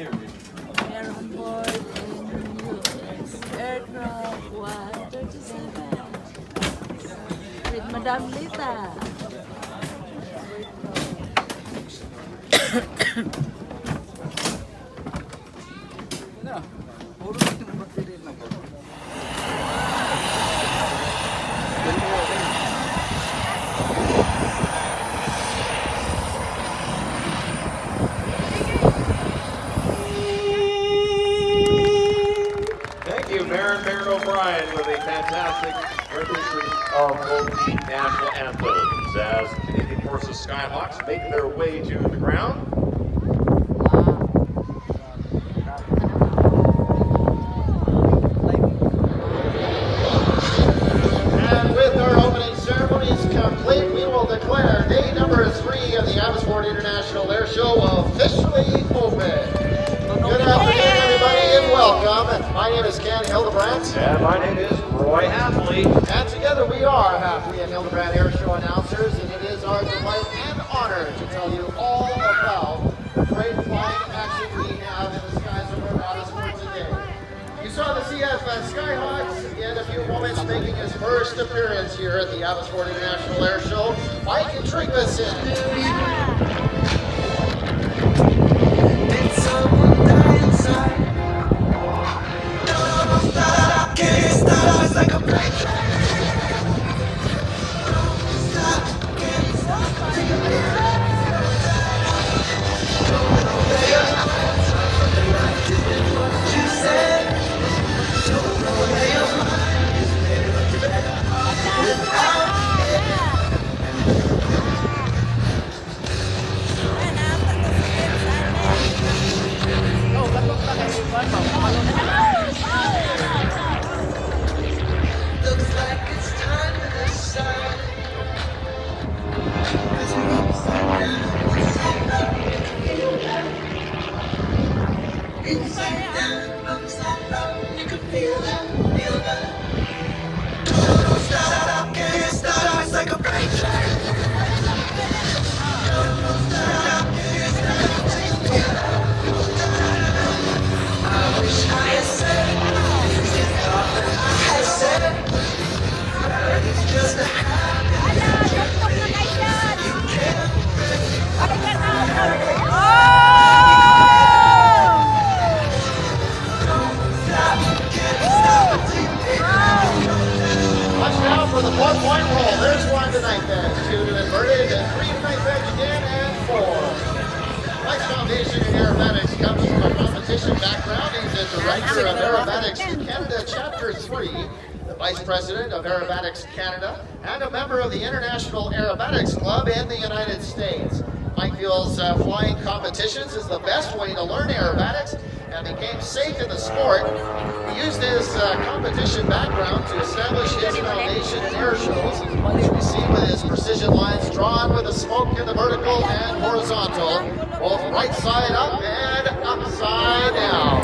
Meron board in US Aircraft 137 with Madam Lita. O'Brien with a fantastic rendition of both the national anthems as the Canadian Forces Skyhawks make their way to the ground. And with our opening ceremonies complete, we will declare day number 3 of the Abbotsford International Airshow officially open. Good afternoon, everybody, and welcome. My name is Ken Hildebrandt. And my name is Roy Hafley. And together we are Hafley and Hildebrandt Airshow announcers, and it is our delight and honor to tell you all about the great flying action we have in the skies over Abbotsford today. You saw the CF Skyhawks in a few moments making his first appearance here at the Abbotsford International Airshow. Mike and Trinkwison. In aerobatics comes from a competition background. He's a director of Aerobatics Canada Chapter 3, the vice president of Aerobatics Canada, and a member of the International Aerobatics Club in the United States. Mike feels flying competitions is the best way to learn aerobatics and became safe in the sport. He used his competition background to establish his foundation in air shows, which we see with his precision lines drawn with the smoke in the vertical and horizontal, both right side up and upside down.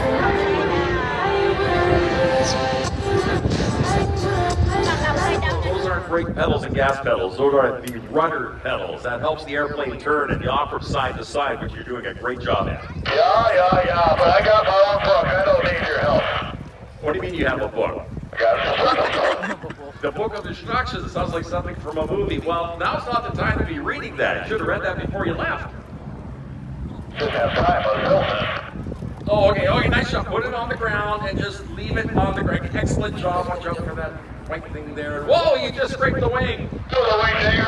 Those aren't brake pedals and gas pedals. Those are the rudder pedals. That helps the airplane turn and you off from side to side, which you're doing a great job at. Yeah, but I got my own book. I don't need your help. What do you mean you have a book? I got a book. The book of instructions. It sounds like something from a movie. Well, now's not the time to be reading that. You should have read that before you left. Didn't have time. I was filming. Oh, okay, nice job. Put it on the ground and just leave it on the ground. Excellent job. Watch out for that white thing there. Whoa, you just scraped the wing. It was a wing dinger.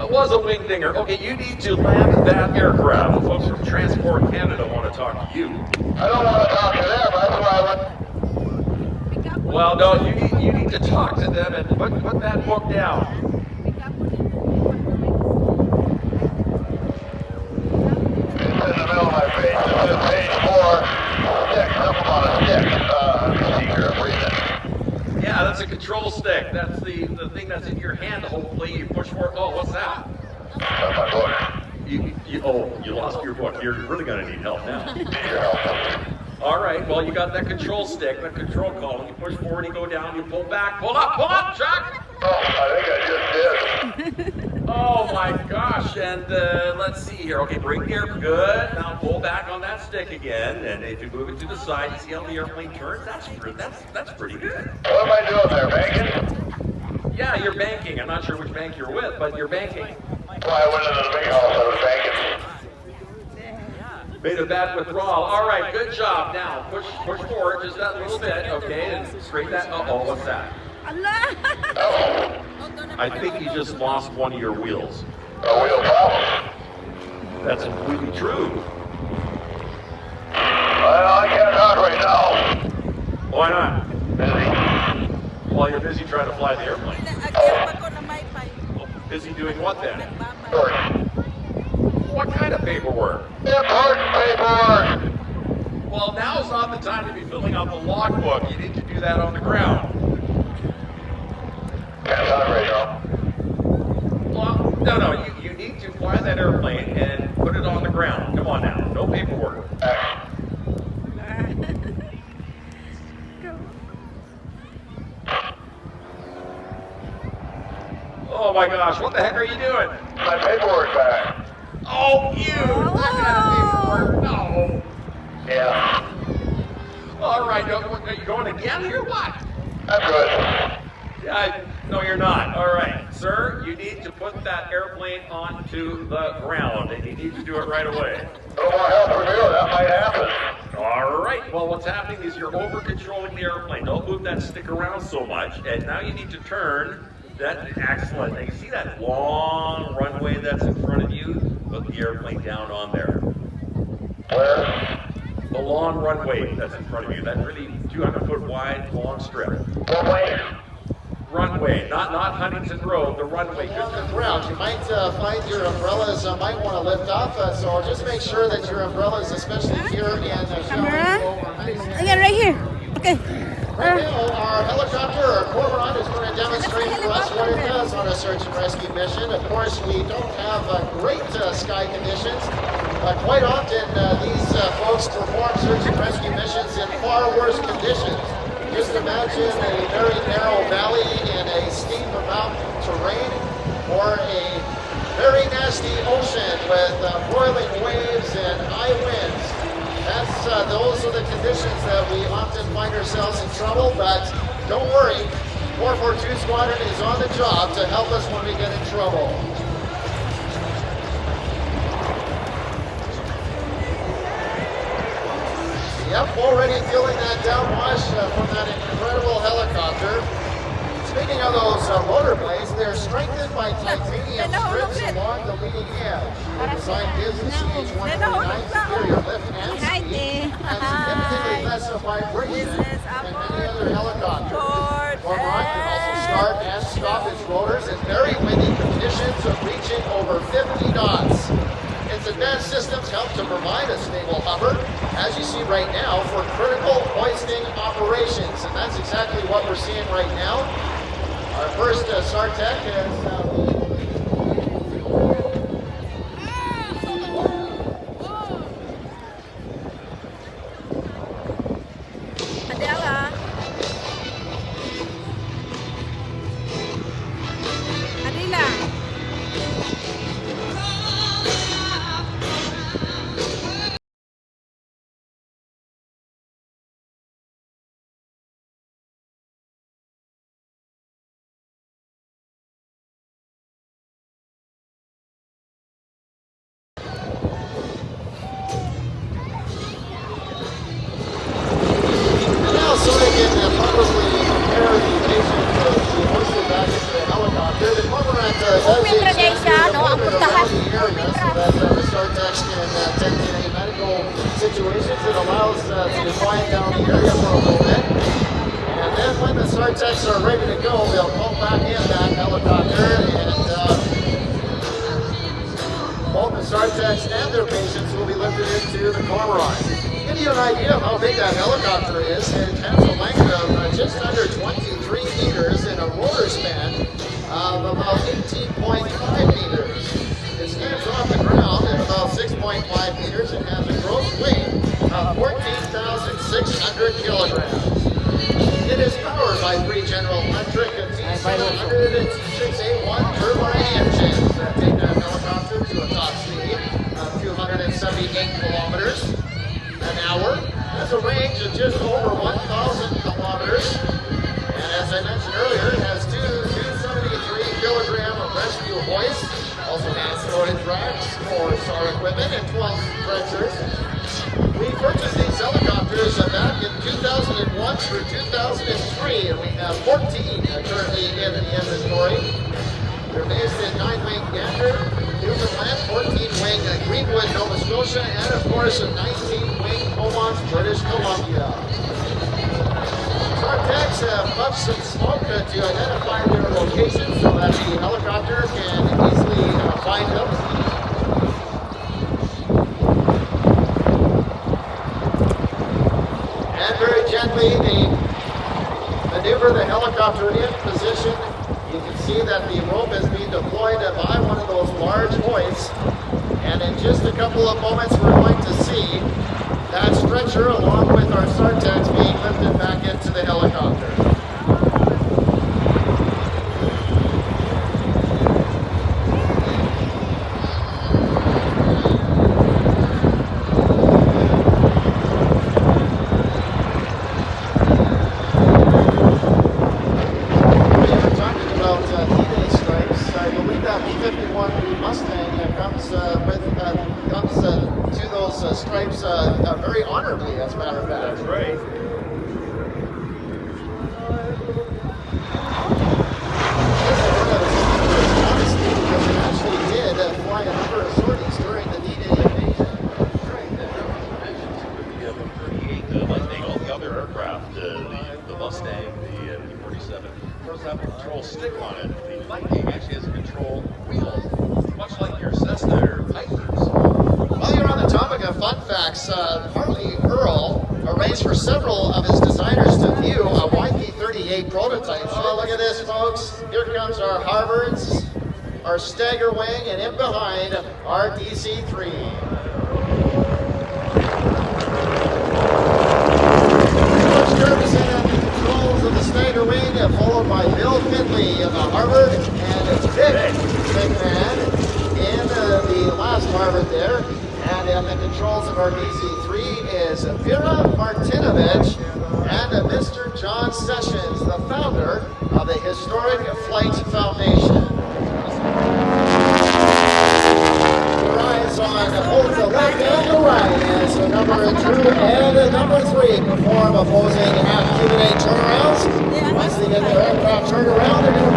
It was a wing dinger. Okay, you need to land that aircraft. The folks from Transport Canada want to talk to you. I don't want to talk to them. That's why I went. Well, no, you need to talk to them and put that book down. It's in the middle of my page. This is page 4. Stick, something on a stick. Secret of reason. Yeah, that's a control stick. That's the thing that's in your hand, hopefully. You push for it. Oh, what's that? That's my book. You lost your book. You're really going to need help now. Need your help. All right, well, you got that control stick, that control column. You push forward, you go down, you pull back, pull up, Chuck! Oh, I think I just did. Oh my gosh, and let's see here. Okay, bring the airplane, good. Now pull back on that stick again, and if you move it to the side, you see how the airplane turns? That's pretty good. What am I doing there, banking? Yeah, you're banking. I'm not sure which bank you're with, but you're banking. Well, I went into the big house, I was banking. Made a bad withdrawal. All right, good job. Now push forward just that little bit, okay, and straighten that. Uh-oh, what's that? Oh, I think you just lost one of your wheels. a wheel problem. That's completely true. Well, I can't talk right now. Why not? Busy. Well, you're busy trying to fly the airplane. Busy doing what then? Work. What kind of paperwork? Important paperwork. Well, now's not the time to be filling out the logbook. You need to do that on the ground. Can't talk right now. Well, no, you need to fly that airplane and put it on the ground. Come on now, no paperwork. Oh my gosh, what the heck are you doing? My paperwork back. Oh, you! That kind of paperwork, no. Yeah, All right, are you going again or what? I'm good. No, you're not. All right, sir, you need to put that airplane onto the ground, and you need to do it right away. No more help from you, that might happen. All right, well, what's happening is you're over-controlling the airplane. Don't move that stick around so much, and now you need to turn that. Excellent. Now, you see that long runway that's in front of you? Put the airplane down on there. Where? The long runway that's in front of you, that really 200-foot wide, long strip. What way? Runway, not Huntington Road, the runway. On the ground, you might find your umbrellas might want to lift off, so just make sure that your umbrellas, especially here in Camera? Again, right here. Okay. Right now, our helicopter, our cormorant, is going to demonstrate for us what it does on a search and rescue mission. Of course, we don't have great sky conditions. Quite often, these folks perform search and rescue missions in far worse conditions. Just imagine a very narrow valley in a steep mountain terrain, or a very nasty ocean with boiling waves and high winds. Those are the conditions that we often find ourselves in trouble, but don't worry, 442 Squadron is on the job to help us when we get in trouble. Yep, already feeling that downwash from that incredible helicopter. Speaking of those rotor blades, they're strengthened by titanium strips along the leading edge. The design gives the CH-129 superior lift and speed, and significantly less vibration than any other helicopter. Cormorant can also start and stop its rotors in very windy conditions of reaching over 50 knots. Its advanced systems help to provide a stable hover, as you see right now, for critical hoisting operations. And that's exactly what we're seeing right now. Our first SARTEC is Adela. Adela. now so they can probably prepare the patient to be hoisted back into the helicopter. The Cormorant does Umitra guys siya, no? Ang puntahan. the area so that the SARTECs can attend to any medical situations. It allows to quiet down the area for a little bit. And then when the SARTECs are ready to go, they'll pull back in that helicopter, and both the SARTECs and their patients will be lifted into the Cormorant. To give you an idea of how big that helicopter is, it has a length of just under 23 meters and a rotor span of about 18.5 meters. It stands off the ground at about 6.5 meters and has a gross weight of 14,600 kilograms. It is powered by three General Electric T700 and T6A1 turbine engines. has a range of just over 1,000 kilometers. And as I mentioned earlier, it has two 273-kilogram rescue hoists, also has storage racks for SAR equipment and 12 stretchers. We purchased these helicopters back in 2001 through 2003, and we have 14 currently in the inventory. They're based in 9-wing Gander, Newfoundland, 14-wing Greenwood, Nova Scotia, and of course a 19-wing Beaumont, British Columbia. Our techs have puffed some smoke to identify their location so that the helicopter can easily find them. And very gently they maneuver the helicopter in position. You can see that the rope is being deployed by one of those large hoists. And in just a couple of moments we're going to see that stretcher along with our SAR-techs being lifted back into the helicopter. Stripes very honorably, as a matter of fact. That's right. Because it actually did fly a number of sorties during the D-Day invasion. The F-38, Lightning, all the other aircraft, the Mustang, the B-47, does have a control stick on it. The Lightning actually has a control wheel, much like your Cessna or Pipers. While you're on the topic of fun facts, Harley Earl arranged for several of his designers to view a YP-38 prototype. Oh, look at this, folks. Here comes our Harvards, our Stagger Wing, and in behind, our DC-3. George Jurgensen at the controls of the Stagger Wing, followed by Bill Finley of the Harvard, and Vic McMahon in the last Harvard there. And at the controls of our DC-3 is Vera Martinovich and Mr. John Sessions, the founder of the Historic Flight Foundation. Your eyes on both the left and the right as the number 2 and the number 3 perform opposing half-Q&A turnarounds. Once they get their aircraft turned around, they're going to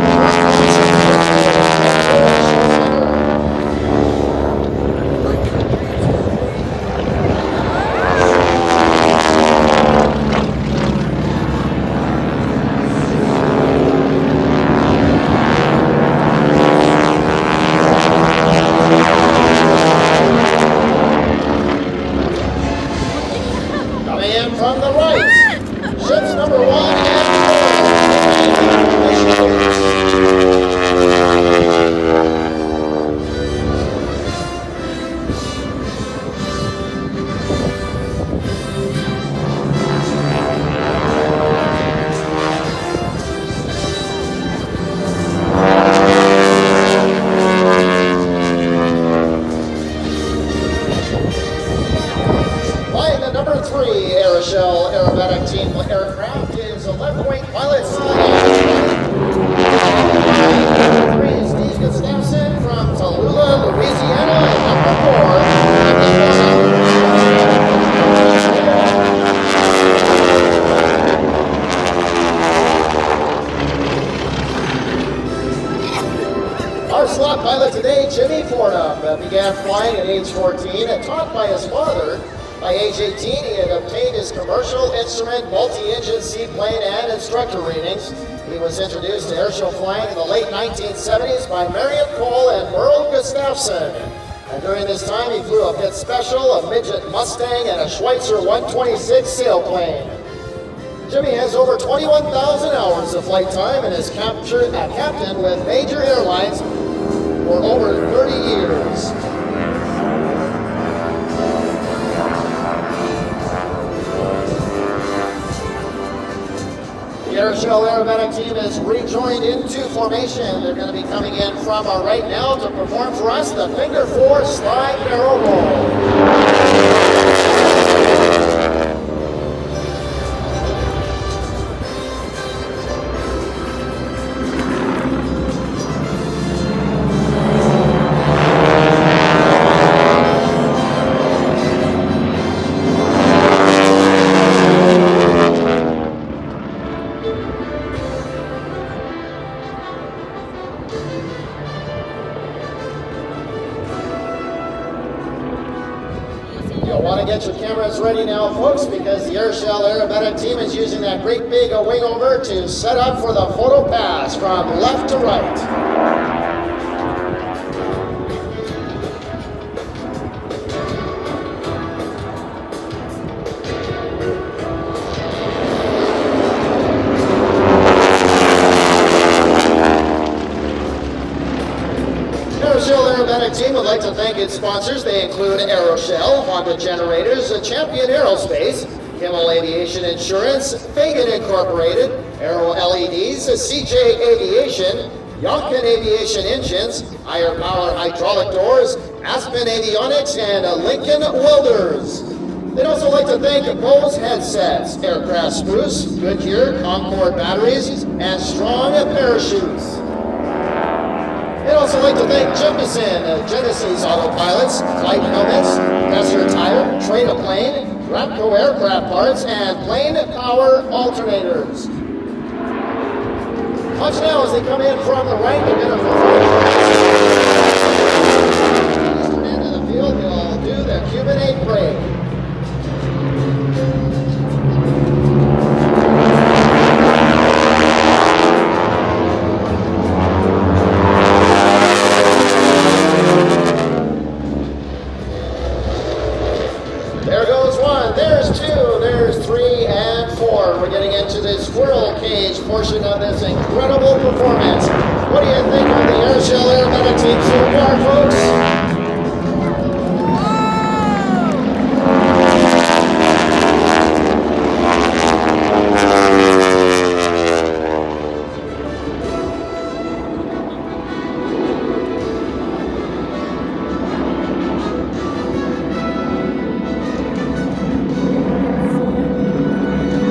from the right, ships number 1 and 3 Aeroshell aerobatic team aircraft is a left-wing pilot. 3 is Steve Gustafson from Tallulah, Louisiana, and number 4. Our slot pilot today, Jimmy Fordham, began flying at age 14 and taught by his father. By age 18, he had obtained his commercial instrument, multi-engine seaplane, and instructor ratings. He was introduced to airshow flying in the late 1970s by Marion Cole and Merle Gustafson. And during this time, he flew a Pit Special, a Midget Mustang, and a Schweitzer 126 sailplane. Jimmy has over 21,000 hours of flight time and is captured a captain with major airlines for over 30 years. The Aeroshell aerobatic team is rejoined into formation. They're going to be coming in from our right now to perform for us the Finger 4 slide barrel roll. ready now, folks, because the Aeroshell aerobatic team is using that great big wing over to set up for the photo pass from left to right. Aerobatic team would like to thank its sponsors. They include Aeroshell, Honda Generators, Champion Aerospace, Kimmel Aviation Insurance, Fagan Incorporated, Aero LEDs, CJ Aviation, Yonkin Aviation Engines, Higher Power Hydraulic Doors, Aspen Avionics, and Lincoln Welders. They'd also like to thank Bose Headsets, Aircraft Spruce, Goodyear, Concord Batteries, and Strong Parachutes. They'd also like to thank Jefferson, Genesis Autopilots, Flight Helmets, Desert Tire, Trade Plane, Rapco Aircraft Parts, and Plane Power Alternators. Watch now as they come in from the right. They're going to into the field. They'll do the Cuban 8 break. There goes one, there's two, there's three, and four. We're getting into the squirrel cage portion of this incredible performance. What do you think of the Aeroshell aerobatic team so far, folks?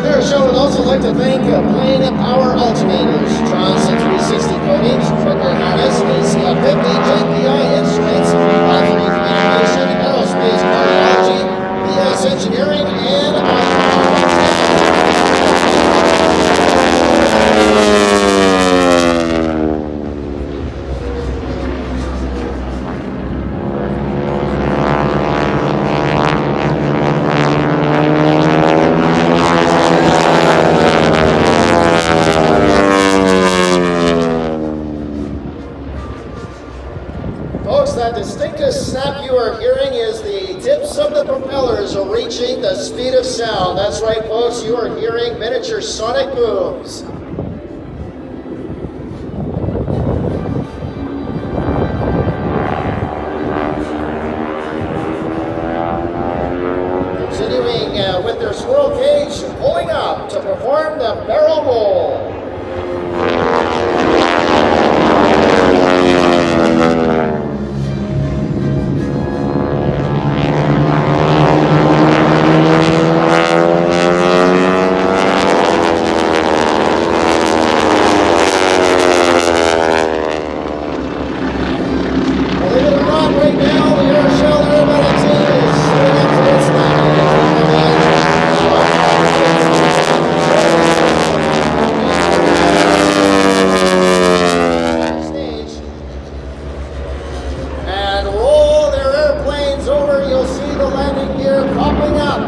Aeroshell would also like to thank Plane Power Alternators, Johnson 360 Coatings, Trucker Harness, AC50, JPI Instruments, Alpha Communication, Aerospace Cardiology, BS Engineering, and folks, that distinctive snap you are hearing is the tips of the propellers reaching the speed of sound. That's right, folks, you are hearing miniature sonic booms. Continuing with their squirrel cage, pulling up to perform the barrel roll. Believe it or not, right now, the Aeroshell aerobatic team is straight up to its stage. And roll their airplanes over. You'll see the landing gear popping up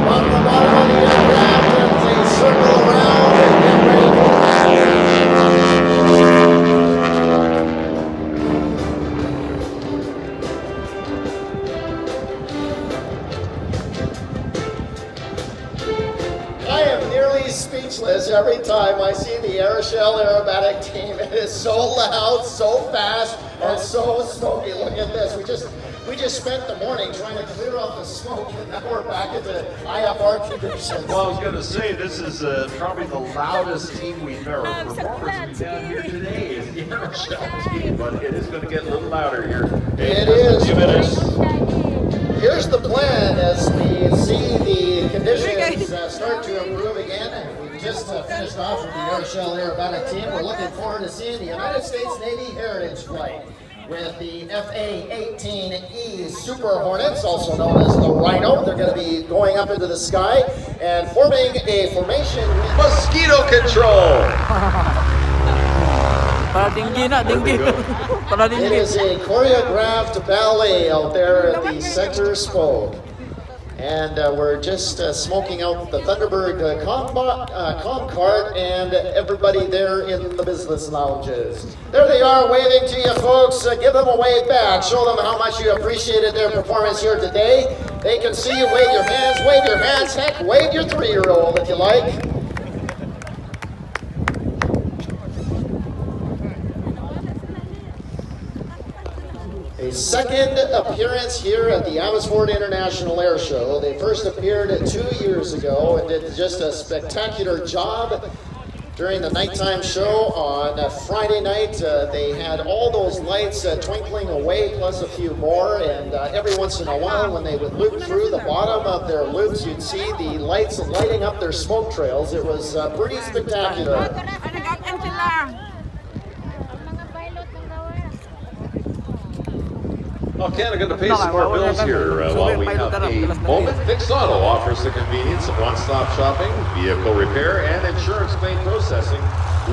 from the bottom of the aircraft as they circle around and get ready for I am nearly speechless every time I see the Aeroshell aerobatic team. It is so loud, so fast, and so smoky. Look at this. We just spent the morning trying to clear off the smoke, and now we're back into IFR conditions. Well, I was going to say, this is probably the loudest team we've ever performers we've had here today is the Aeroshell team, but it is going to get a little louder here. It is. 2 minutes. Here's the plan as we see the conditions start to improve again. We just finished off with the Aeroshell aerobatic team. We're looking forward to seeing the United States Navy Heritage Flight with the FA-18E Super Hornets, also known as the Rhino. They're going to be going up into the sky and forming a formation with Mosquito control. It is a choreographed ballet out there at the center spoke. And we're just smoking out the Thunderbird comm cart and everybody there in the business lounges. There they are waving to you folks. Give them a wave back. Show them how much you appreciated their performance here today. They can see you. Wave your hands, heck, wave your 3-year-old if you like. A second appearance here at the Abbotsford International Airshow. They first appeared 2 years ago and did just a spectacular job during the nighttime show on Friday night. They had all those lights twinkling away plus a few more, and every once in a while when they would loop through the bottom of their loops, you'd see the lights lighting up their smoke trails. It was pretty spectacular. Well, Canada going to pay some more bills here while we have a moment. Fix Auto offers the convenience of one-stop shopping, vehicle repair, and insurance claim processing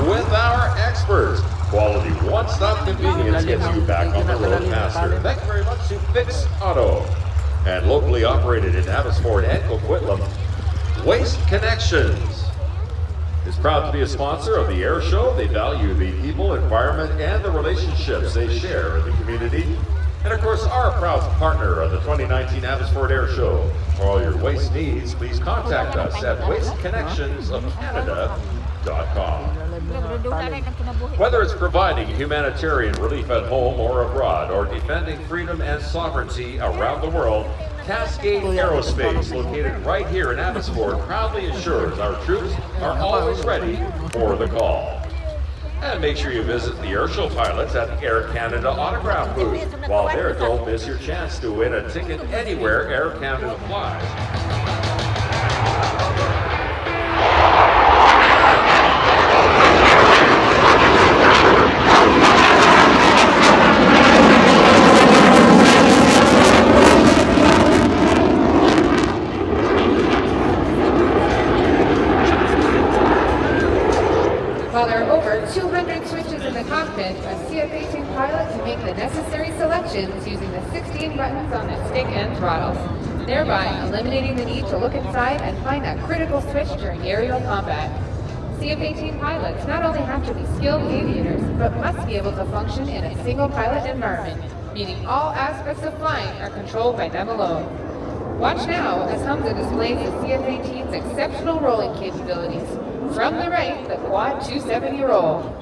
with our experts. Quality one-stop convenience gets you back on the road faster. Thank you very much to Fix Auto. And locally operated in Abbotsford and Coquitlam, Waste Connections is proud to be a sponsor of the Airshow. They value the people, environment, and the relationships they share in the community. And of course, our proud partner of the 2019 Abbotsford Airshow. For all your waste needs, please contact us at wasteconnectionsofcanada.com. Whether it's providing humanitarian relief at home or abroad, or defending freedom and sovereignty around the world, Cascade Aerospace, located right here in Abbotsford, proudly ensures our troops are always ready for the call. And make sure you visit the Aeroshow pilots at the Air Canada autograph booth. While there, don't miss your chance to win a ticket anywhere Air Canada flies. While there are over 200 switches in the cockpit, a CF-18 pilot can make the necessary selections using the 16 buttons on the stick and throttles, thereby eliminating the need to look inside and find that critical switch during aerial combat. CF-18 pilots not only have to be skilled aviators, but must be able to function in a single pilot environment, meaning all aspects of flying are controlled by them alone. Watch now as Humza displays the CF-18's exceptional rolling capabilities. From the right, the Quad 270 roll.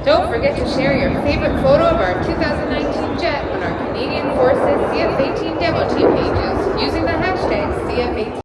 Don't forget to share your favorite photo of our 2019 jet on our Canadian Forces CF-18 demo team pages using the hashtag CF-18.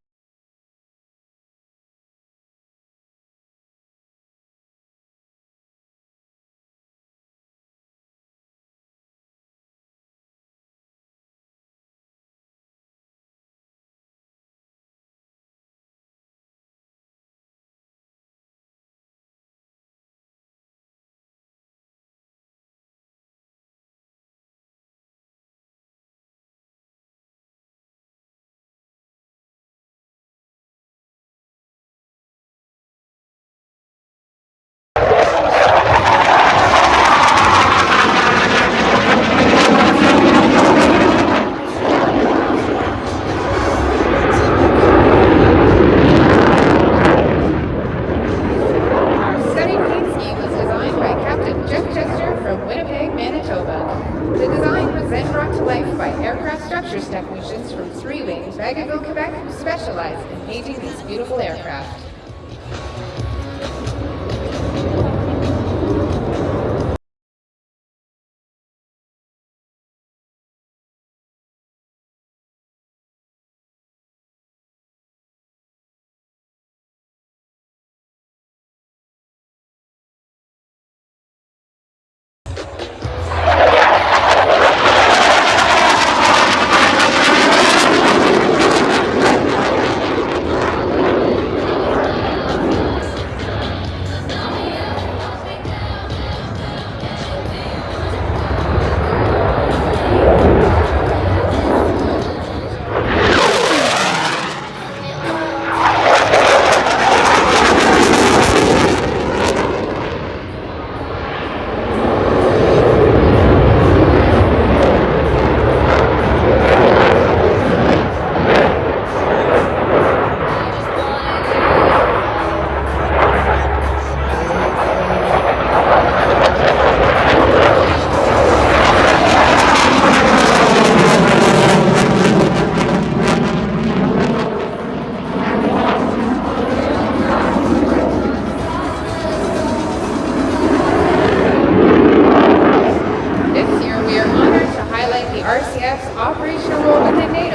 Technicians from Three Wings, Bagotville, Quebec, who specialize in painting these beautiful aircraft.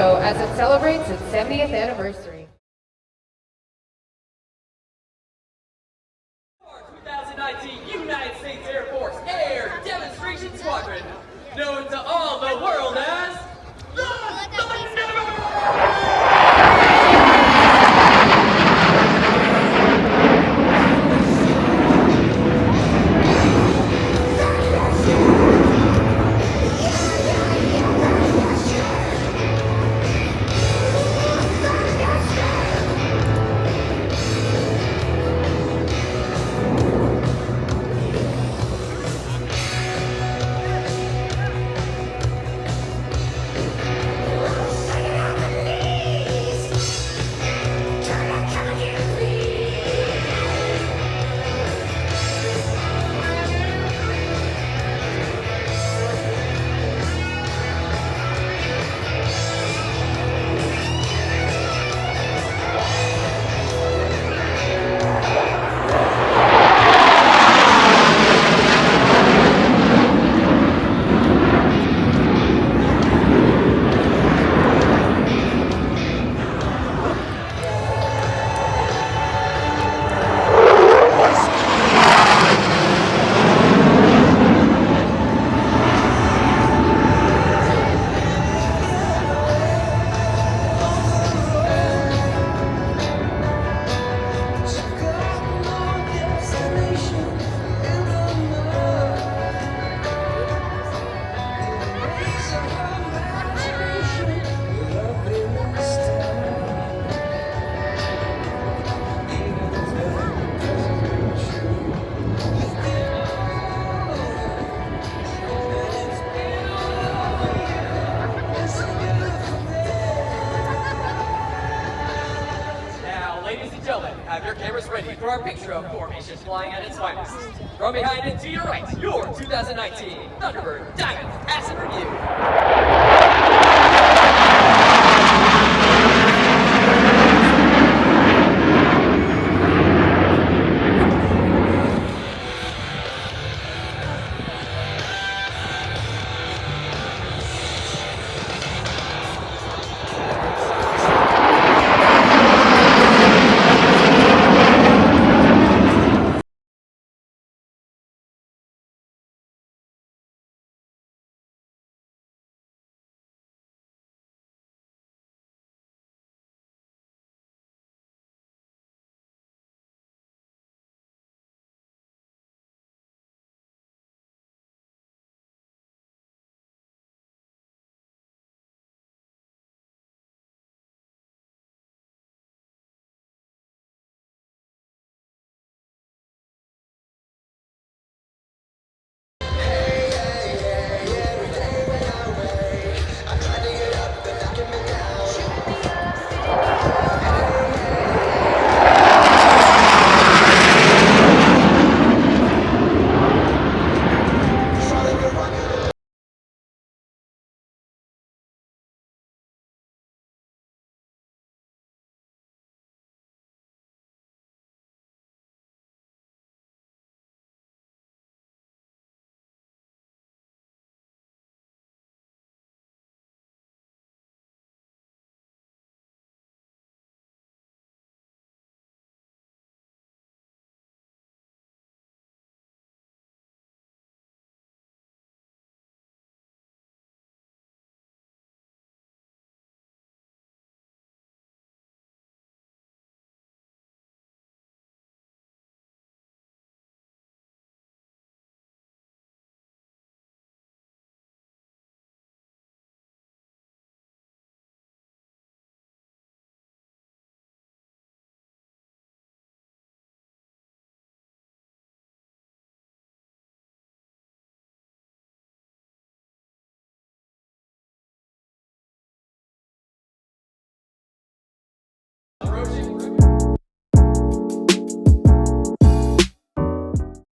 Airshow as it celebrates its 70th anniversary. 2019 United States Air Force Air Demonstration Squadron, known to all the world as the Thunderbirds! Have your cameras ready for our picture of formation flying at its finest. From behind and to your right, your 2019 Thunderbird Diamond Asset Review.